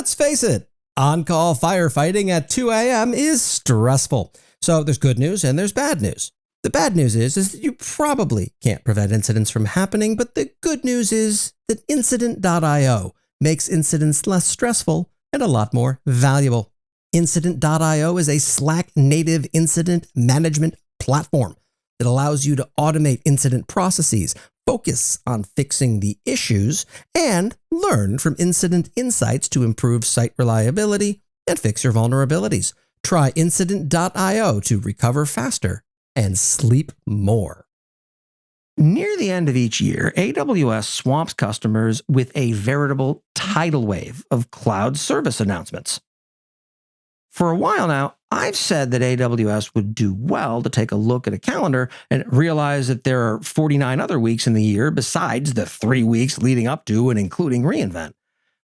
Let's face it, on-call firefighting at 2 a.m. is stressful. So there's good news and there's bad news. The bad news is that you probably can't prevent incidents from happening, but the good news is that Incident.io makes incidents less stressful and a lot more valuable. Incident.io is a Slack-native incident management platform that allows you to automate incident processes, focus on fixing the issues, and learn from incident insights to improve site reliability and fix your vulnerabilities. Try Incident.io to recover faster and sleep more. Near the end of each year, AWS swamps customers with a veritable tidal wave of cloud service announcements. For a while now, I've said that AWS would do well to take a look at a calendar and realize that there are 49 other weeks in the year besides the 3 weeks leading up to and including reInvent.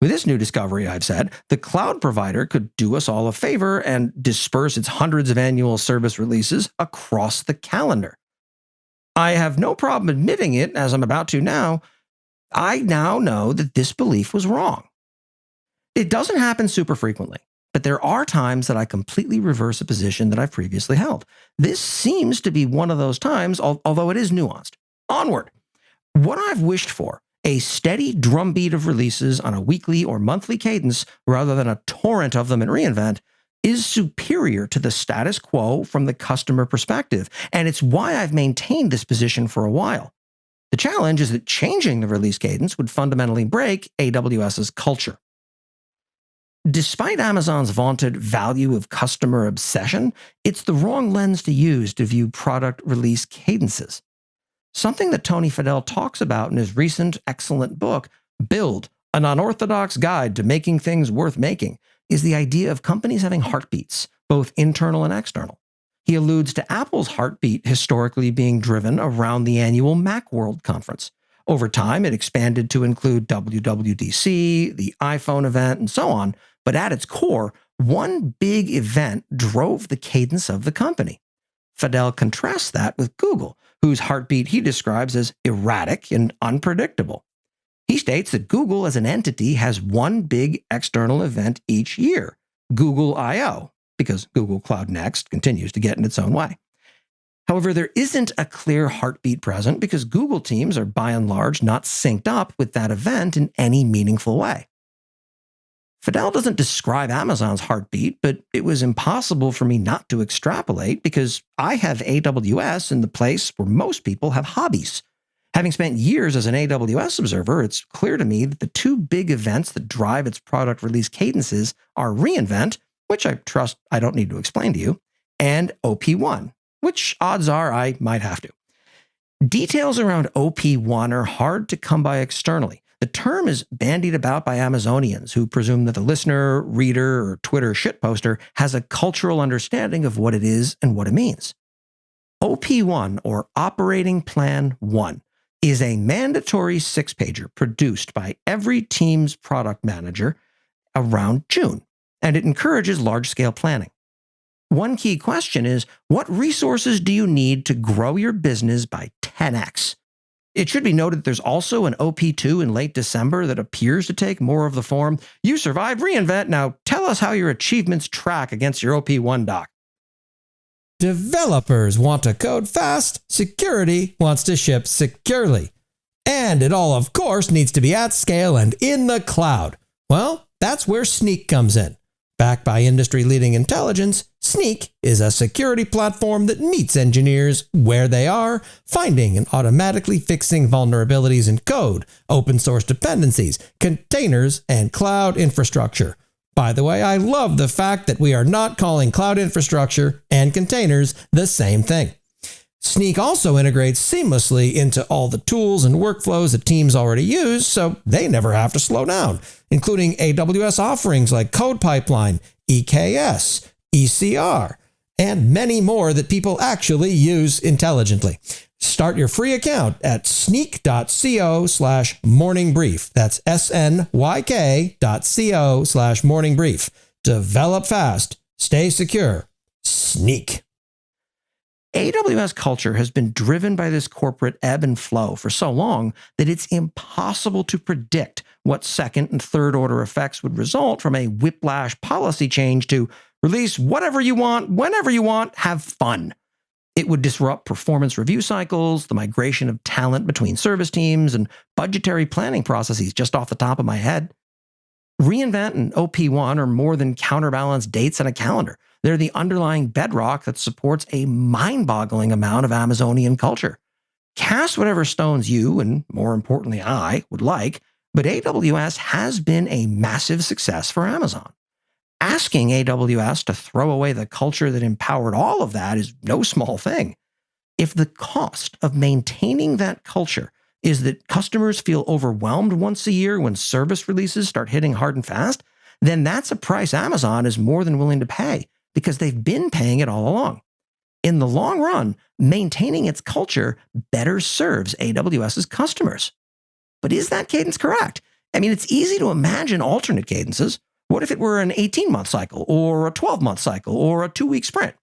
With this new discovery, I've said, the cloud provider could do us all a favor and disperse its hundreds of annual service releases across the calendar. I have no problem admitting it, as I'm about to now. I now know that this belief was wrong. It doesn't happen super frequently, but there are times that I completely reverse a position that I've previously held. This seems to be one of those times, although it is nuanced. Onward. What I've wished for, a steady drumbeat of releases on a weekly or monthly cadence rather than a torrent of them in reInvent, is superior to the status quo from the customer perspective, and it's why I've maintained this position for a while. The challenge is that changing the release cadence would fundamentally break AWS's culture. Despite Amazon's vaunted value of customer obsession, it's the wrong lens to use to view product release cadences. Something that Tony Fadell talks about in his recent excellent book, Build, An Unorthodox Guide to Making Things Worth Making, is the idea of companies having heartbeats, both internal and external. He alludes to Apple's heartbeat historically being driven around the annual Macworld conference. Over time, it expanded to include WWDC, the iPhone event, and so on, but at its core, one big event drove the cadence of the company. Fadell contrasts that with Google, whose heartbeat he describes as erratic and unpredictable. He states that Google as an entity has one big external event each year, Google I/O, because Google Cloud Next continues to get in its own way. However, there isn't a clear heartbeat present because Google teams are by and large not synced up with that event in any meaningful way. Fadell doesn't describe Amazon's heartbeat, but it was impossible for me not to extrapolate because I have AWS in the place where most people have hobbies. Having spent years as an AWS observer, it's clear to me that the two big events that drive its product release cadences are reInvent, which I trust I don't need to explain to you, and OP1, which odds are I might have to. Details around OP1 are hard to come by externally. The term is bandied about by Amazonians who presume that the listener, reader, or Twitter shitposter has a cultural understanding of what it is and what it means. OP1, or Operating Plan 1, is a mandatory 6-pager produced by every team's product manager around June, and it encourages large-scale planning. One key question is, what resources do you need to grow your business by 10x? It should be noted that there's also an OP2 in late December that appears to take more of the form, you survived reInvent, now tell us how your achievements track against your OP1 doc. Developers want to code fast, security wants to ship securely. And it all, of course, needs to be at scale and in the cloud. Well, that's where Snyk comes in. Backed by industry-leading intelligence, Snyk is a security platform that meets engineers where they are, finding and automatically fixing vulnerabilities in code, open-source dependencies, containers, and cloud infrastructure. By the way, I love the fact that we are not calling cloud infrastructure and containers the same thing. Snyk also integrates seamlessly into all the tools and workflows that teams already use, so they never have to slow down, including AWS offerings like Code Pipeline, EKS, ECR, and many more that people actually use intelligently. Start your free account at snyk.co/morningbrief. That's SNYK.co/morningbrief. Develop fast. Stay secure. Snyk. AWS culture has been driven by this corporate ebb and flow for so long that it's impossible to predict what second and third order effects would result from a whiplash policy change to release whatever you want, whenever you want, have fun. It would disrupt performance review cycles, the migration of talent between service teams, and budgetary planning processes just off the top of my head. reInvent and OP1 are more than counterbalanced dates on a calendar. They're the underlying bedrock that supports a mind-boggling amount of Amazonian culture. Cast whatever stones you, and more importantly I, would like, but AWS has been a massive success for Amazon. Asking AWS to throw away the culture that empowered all of that is no small thing. If the cost of maintaining that culture is that customers feel overwhelmed once a year when service releases start hitting hard and fast, then that's a price Amazon is more than willing to pay because they've been paying it all along. In the long run, maintaining its culture better serves AWS's customers. But is that cadence correct? I mean, it's easy to imagine alternate cadences. What if it were an 18-month cycle or a 12-month cycle or a 2-week sprint?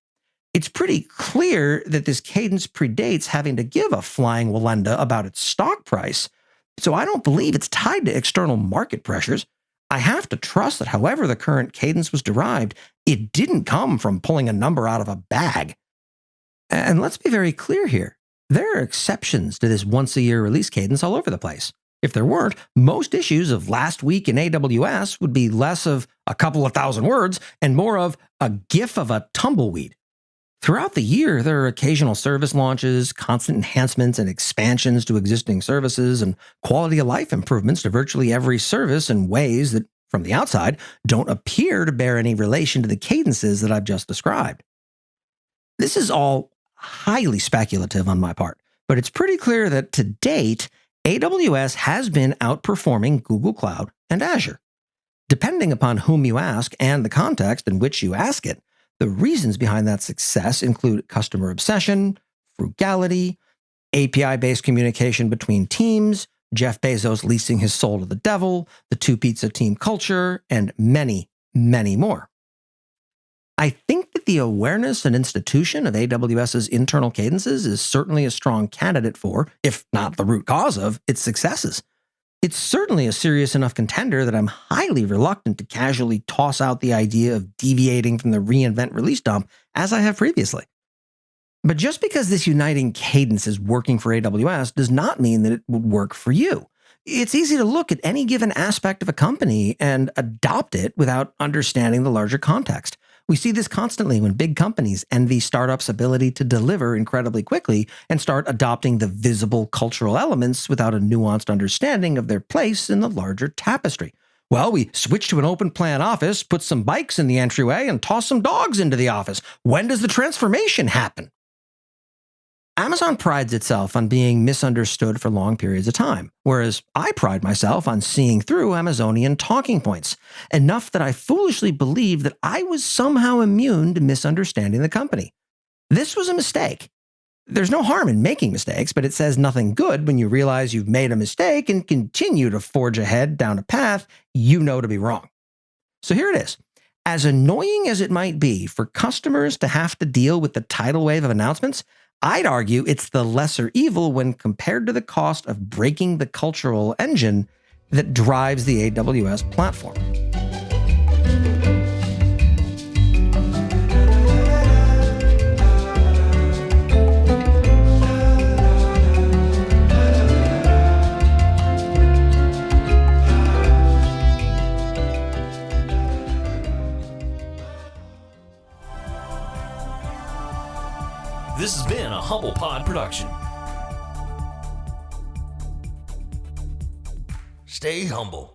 It's pretty clear that this cadence predates having to give a flying Wallenda about its stock price, so I don't believe it's tied to external market pressures. I have to trust that however the current cadence was derived, it didn't come from pulling a number out of a bag. And let's be very clear here. There are exceptions to this once-a-year release cadence all over the place. If there weren't, most issues of last week in AWS would be less of a couple of thousand words and more of a gif of a tumbleweed. Throughout the year, there are occasional service launches, constant enhancements and expansions to existing services, and quality of life improvements to virtually every service in ways that, from the outside, don't appear to bear any relation to the cadences that I've just described. This is all highly speculative on my part, but it's pretty clear that to date, AWS has been outperforming Google Cloud and Azure. Depending upon whom you ask and the context in which you ask it, the reasons behind that success include customer obsession, frugality, API-based communication between teams, Jeff Bezos leasing his soul to the devil, the two-pizza team culture, and many, many more. I think that the awareness and institution of AWS's internal cadences is certainly a strong candidate for, if not the root cause of, its successes. It's certainly a serious enough contender that I'm highly reluctant to casually toss out the idea of deviating from the reInvent release dump as I have previously. But just because this uniting cadence is working for AWS does not mean that it would work for you. It's easy to look at any given aspect of a company and adopt it without understanding the larger context. We see this constantly when big companies envy startups' ability to deliver incredibly quickly and start adopting the visible cultural elements without a nuanced understanding of their place in the larger tapestry. Well, we switch to an open plan office, put some bikes in the entryway, and toss some dogs into the office. When does the transformation happen? Amazon prides itself on being misunderstood for long periods of time, whereas I pride myself on seeing through Amazonian talking points, enough that I foolishly believed that I was somehow immune to misunderstanding the company. This was a mistake. There's no harm in making mistakes, but it says nothing good when you realize you've made a mistake and continue to forge ahead down a path you know to be wrong. So here it is. As annoying as it might be for customers to have to deal with the tidal wave of announcements, I'd argue it's the lesser evil when compared to the cost of breaking the cultural engine that drives the AWS platform. This has been a Humble Pod production. Stay humble.